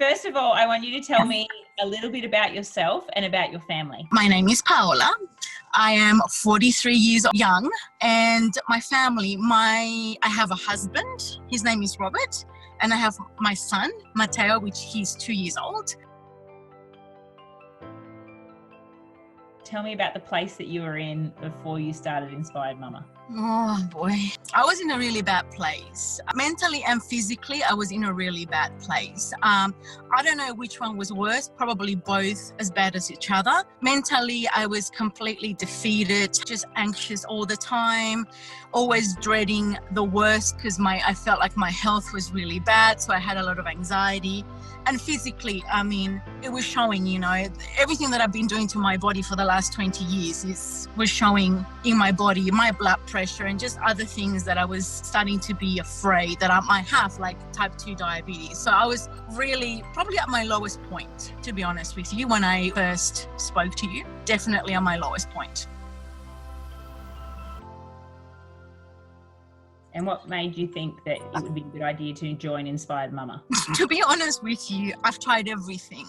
First of all, I want you to tell me a little bit about yourself and about your family. My name is Paola. I am 43 years young, and my family, I have a husband, his name is Robert, and I have my son, Mateo, which he's 2 years old. Tell me about the place that you were in before you started Inspired Mumma. Oh boy, I was in a really bad place. Mentally and physically, I was in a really bad place. I don't know which one was worse, probably both as bad as each other. Mentally, I was completely defeated, just anxious all the time, always dreading the worst because I felt like my health was really bad, so I had a lot of anxiety. And physically, it was showing, everything that I've been doing to my body for the last 20 years was showing in my body, my blood pressure and just other things that I was starting to be afraid that I might have, like type 2 diabetes. So I was really probably at my lowest point, to be honest with you, when I first spoke to you, definitely at my lowest point. And what made you think that it would be a good idea to join Inspired Mumma? To be honest with you, I've tried everything.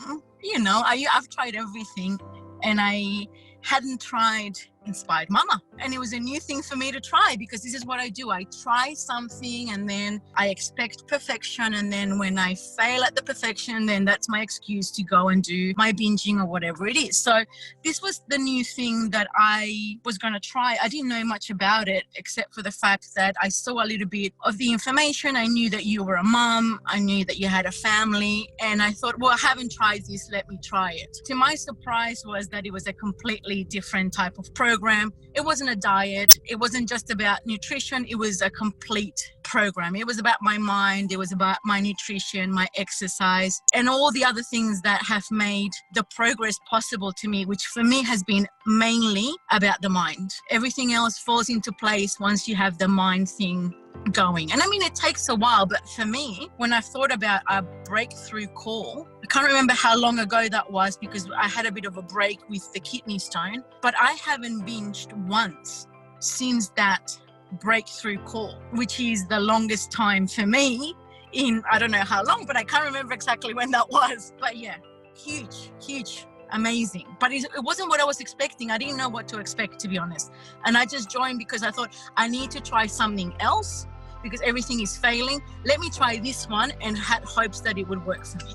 I've tried everything, and I hadn't tried Inspired Mumma. And it was a new thing for me to try, because this is what I do. I try something and then I expect perfection. And then when I fail at the perfection, then that's my excuse to go and do my binging or whatever it is. So this was the new thing that I was going to try. I didn't know much about it, except for the fact that I saw a little bit of the information. I knew that you were a mom. I knew that you had a family. And I thought, well, I haven't tried this. Let me try it. To my surprise was that it was a completely different type of program. It wasn't a diet. It wasn't just about nutrition. It was a complete program. It was about my mind. It was about my nutrition, my exercise, and all the other things that have made the progress possible to me, which for me has been mainly about the mind. Everything else falls into place once you have the mind thing going. And it takes a while, but for me, when I thought about a breakthrough call, I can't remember how long ago that was because I had a bit of a break with the kidney stone, but I haven't binged once since that breakthrough call, which is the longest time for me in, I don't know how long, but I can't remember exactly when that was. But yeah, huge, amazing. But it wasn't what I was expecting. I didn't know what to expect, to be honest. And I just joined because I thought I need to try something else because everything is failing. Let me try this one, and had hopes that it would work for me.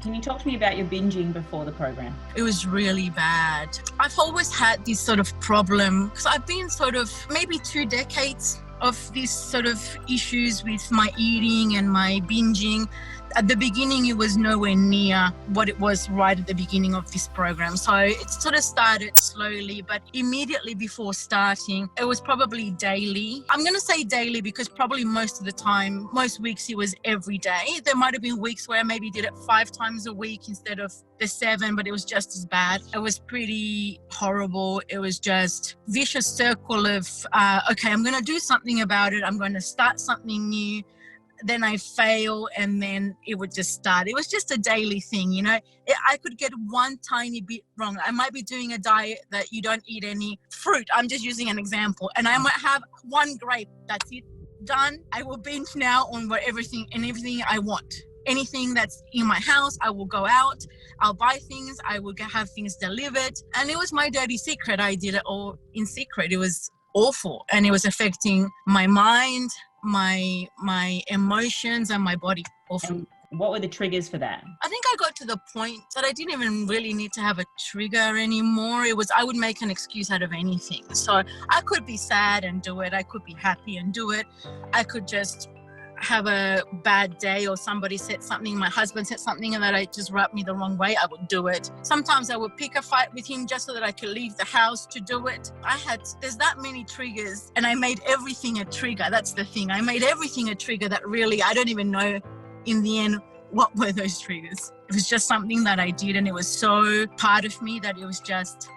Can you talk to me about your binging before the program? It was really bad. I've always had this sort of problem because I've been sort of maybe 2 decades of these sort of issues with my eating and my binging. At the beginning, it was nowhere near what it was right at the beginning of this program. So it sort of started slowly, but immediately before starting, it was probably daily. I'm going to say daily because probably most of the time, most weeks it was every day. There might have been weeks where I maybe did it 5 times a week instead of the 7, but it was just as bad. It was pretty horrible. It was just vicious circle of, okay, I'm going to do something about it. I'm going to start something new. Then I fail, and then it would just start. It was just a daily thing, I could get one tiny bit wrong. I might be doing a diet that you don't eat any fruit. I'm just using an example. And I might have 1 grape. That's it. Done. I will binge now on everything I want. Anything that's in my house, I will go out. I'll buy things. I will have things delivered. And it was my dirty secret. I did it all in secret. It was awful. And it was affecting my mind, my emotions, and my body. Awful. And what were the triggers for that? I think I got to the point that I didn't even really need to have a trigger anymore. I would make an excuse out of anything. So I could be sad and do it. I could be happy and do it. I could just have a bad day, or somebody said something, my husband said something, and that it just rubbed me the wrong way. I would do it. Sometimes I would pick a fight with him just so that I could leave the house to do it. There's that many triggers, and I made everything a trigger. That's the thing. I made everything a trigger that really, I don't even know in the end what were those triggers. It was just something that I did, and it was so part of me that it was just,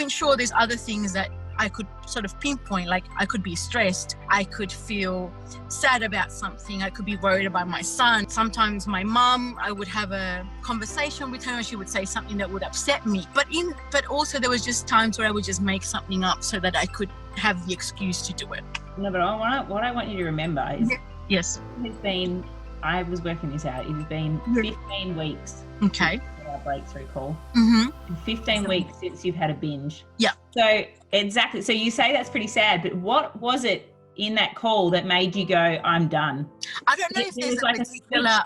sure, there's other things that I could sort of pinpoint, like I could be stressed, I could feel sad about something, I could be worried about my son. Sometimes my mum, I would have a conversation with her and she would say something that would upset me. But also there was just times where I would just make something up so that I could have the excuse to do it. No, but what I want you to remember is Yes. It has been, I was working this out, it has been 15 weeks. Okay. Since our breakthrough call. Mm-hmm. And 15 weeks since you've had a binge. Yeah. So exactly. So you say that's pretty sad, but what was it in that call that made you go, I'm done? I don't know if There there's was a like a particular,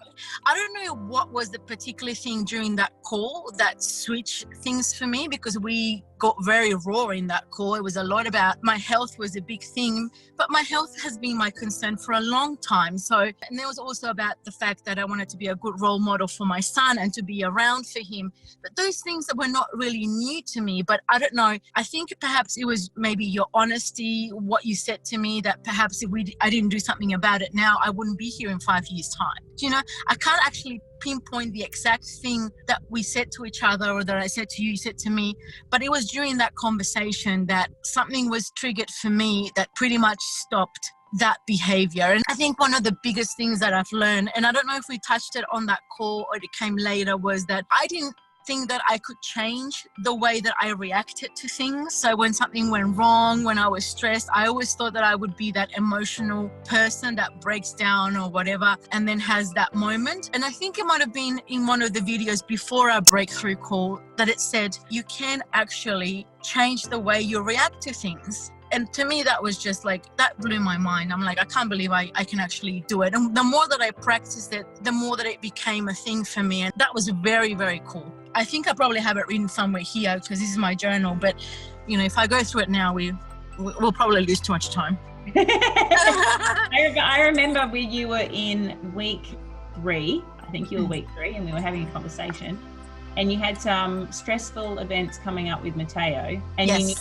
I don't know what was the particular thing during that call that switched things for me, because we got very raw in that call. It was a lot about my health was a big thing, but my health has been my concern for a long time. So, and there was also about the fact that I wanted to be a good role model for my son and to be around for him. But those things that were not really new to me, but I don't know. I think perhaps it was maybe your honesty, what you said to me, that perhaps if I didn't do something about it now, I wouldn't be here in 5 years' time. You know, I can't actually pinpoint the exact thing that we said to each other or that I said to you, you said to me, but it was during that conversation that something was triggered for me that pretty much stopped that behavior. And I think one of the biggest things that I've learned, and I don't know if we touched it on that call or it came later, was that I didn't think that I could change the way that I reacted to things. So when something went wrong, when I was stressed, I always thought that I would be that emotional person that breaks down or whatever and then has that moment. And I think it might have been in one of the videos before our breakthrough call that it said you can actually change the way you react to things. And to me, that was just like, that blew my mind. I'm like, I can't believe I can actually do it. And the more that I practiced it, the more that it became a thing for me. And that was very, very cool. I think I probably have it written somewhere here because this is my journal. But, you know, if I go through it now, we'll probably lose too much time. I remember when you were in week 3, I think you were week 3, and we were having a conversation. And you had some stressful events coming up with Mateo. And yes. you knew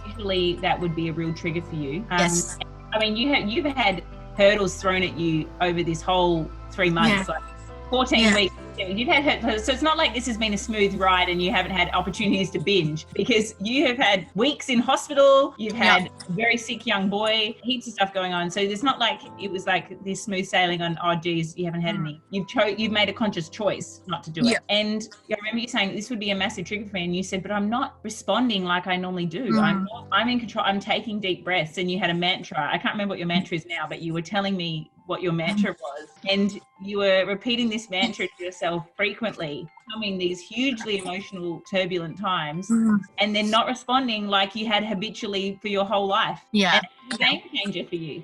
usually that would be a real trigger for you. Yes. I mean, you've had hurdles thrown at you over this whole 3 months, like 14 weeks. You've had hurdles. So it's not like this has been a smooth ride and you haven't had opportunities to binge, because you have had weeks in hospital. You've had a very sick young boy, heaps of stuff going on. So it's not like it was like this smooth sailing on, oh geez, you haven't had any. You've made a conscious choice not to do it. And I remember you saying this would be a massive trigger for me, and you said, but I'm not responding like I normally do. I'm in control. I'm taking deep breaths. And you had a mantra. I can't remember what your mantra is now, but you were telling me what your mantra was, and you were repeating this mantra to yourself frequently, coming these hugely emotional, turbulent times, and then not responding like you had habitually for your whole life. And it's a game changer for you.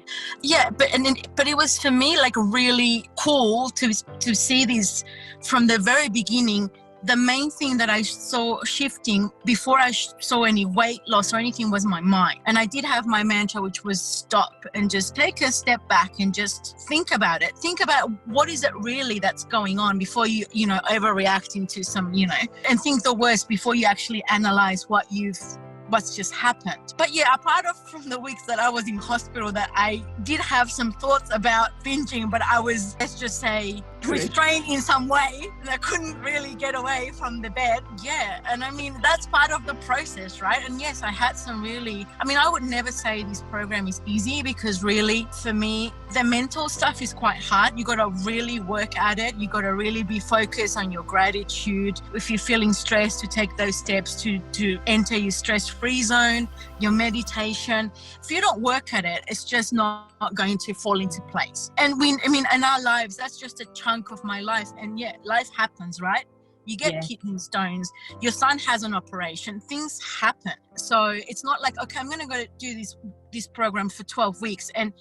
But it was for me like really cool to see this from the very beginning. The main thing that I saw shifting before I saw any weight loss or anything was my mind. And I did have my mantra, which was stop and just take a step back and just think about it. Think about what is it really that's going on before you overreact into some, and think the worst before you actually analyze what's just happened. But apart from the weeks that I was in hospital, that I did have some thoughts about binging, but I was, let's just say, restrained in some way, and I couldn't really get away from the bed. And I mean, that's part of the process, right? And yes, I had some really, I would never say this program is easy, because really, for me, the mental stuff is quite hard. You got to really work at it. You got to really be focused on your gratitude. If you're feeling stressed, to take those steps to enter your stress-free zone, your meditation. If you don't work at it, it's just not going to fall into place. And in our lives, that's just a chunk of my life. And life happens, right? You get kidney stones, your son has an operation, things happen. So it's not like, okay, I'm going to go do this program for 12 weeks and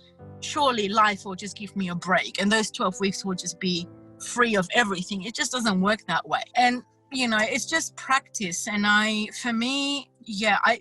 surely life will just give me a break and those 12 weeks will just be free of everything. It just doesn't work that way. And it's just practice. And I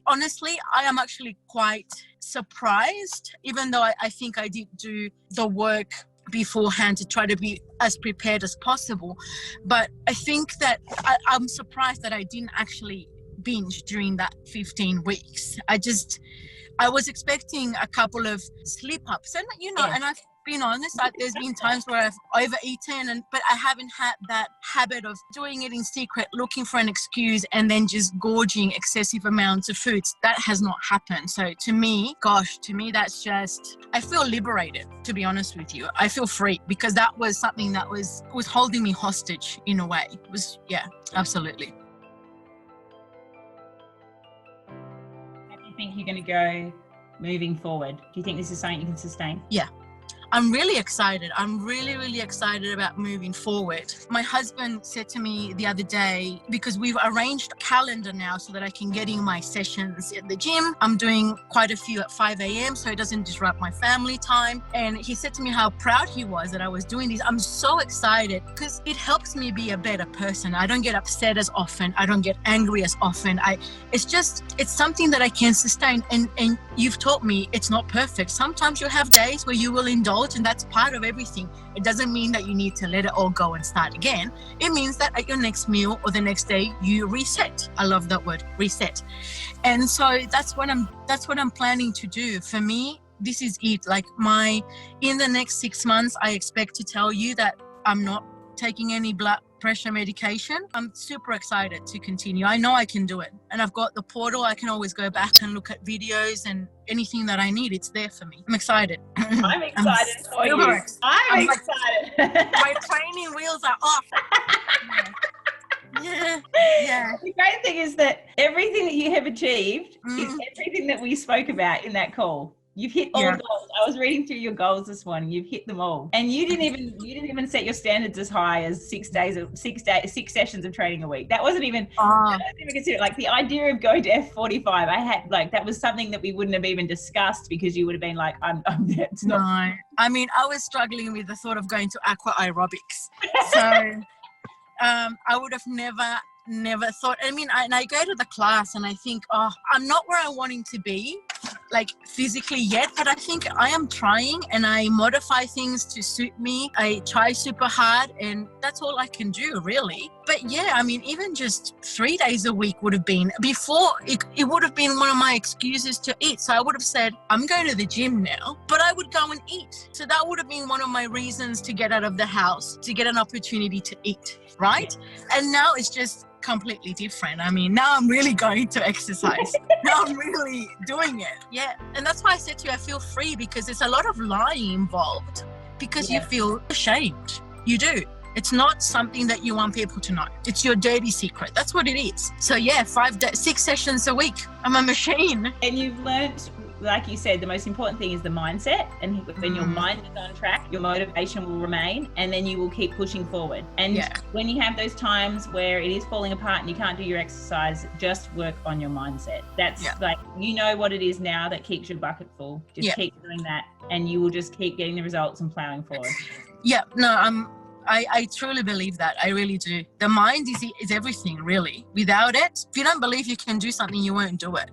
honestly am actually quite surprised, even though I think I did do the work beforehand to try to be as prepared as possible. But I think that I'm surprised that I didn't actually binge during that 15 weeks. I was expecting a couple of slip-ups, and and I've been honest, there's been times where I've overeaten, but I haven't had that habit of doing it in secret, looking for an excuse and then just gorging excessive amounts of foods. That has not happened. So to me, that's just, I feel liberated, to be honest with you. I feel free, because that was something that was holding me hostage in a way. It was, absolutely. How do you think you're going to go moving forward? Do you think this is something you can sustain? Yeah. I'm really excited. I'm really, really excited about moving forward. My husband said to me the other day, because we've arranged a calendar now so that I can get in my sessions at the gym. I'm doing quite a few at 5 a.m. so it doesn't disrupt my family time. And he said to me how proud he was that I was doing this. I'm so excited because it helps me be a better person. I don't get upset as often. I don't get angry as often. It's something that I can sustain. And you've taught me it's not perfect. Sometimes you have days where you will indulge, and that's part of everything. It doesn't mean that you need to let it all go and start again. It means that at your next meal or the next day, you reset. I love that word, reset. And so that's what I'm planning to do. For me, this is it. Like in the next 6 months, I expect to tell you that I'm not taking any blood pressure medication. I'm super excited to continue. I know I can do it. And I've got the portal. I can always go back and look at videos and anything that I need. It's there for me. I'm excited. I'm excited for you. I'm excited. My training wheels are off. Yeah. The great thing is that everything that you have achieved is everything that we spoke about in that call. You've hit all the goals. I was reading through your goals this morning. You've hit them all, and you didn't even set your standards as high as 6 sessions of training a week. That wasn't even. I don't even consider it. Like the idea of going to F45. I had that was something that we wouldn't have even discussed because you would have been like, I'm it's not. No, I mean, I was struggling with the thought of going to aqua aerobics. So I would have never thought. I mean, I go to the class and I think, I'm not where I wanting to be, like physically yet, but I think I am trying, and I modify things to suit me. I try super hard, and that's all I can do really. But yeah, I mean, even just 3 days a week would have been, before it would have been one of my excuses to eat. So I would have said, I'm going to the gym now, but I would go and eat. So that would have been one of my reasons to get out of the house, to get an opportunity to eat, right? And now it's just completely different. I mean, now I'm really going to exercise. Now I'm really doing it. Yeah. And that's why I said to you, I feel free, because there's a lot of lying involved, because you feel ashamed. You do. It's not something that you want people to know. It's your dirty secret. That's what it is. So yeah, 6 sessions a week. I'm a machine. And you've learned, like you said, the most important thing is the mindset. And when your mind is on track, your motivation will remain, and then you will keep pushing forward. And when you have those times where it is falling apart and you can't do your exercise, just work on your mindset. That's like, you know what it is now that keeps your bucket full. Just keep doing that, and you will just keep getting the results and plowing forward. Yeah, no, I truly believe that. I really do. The mind is everything, really. Without it, if you don't believe you can do something, you won't do it.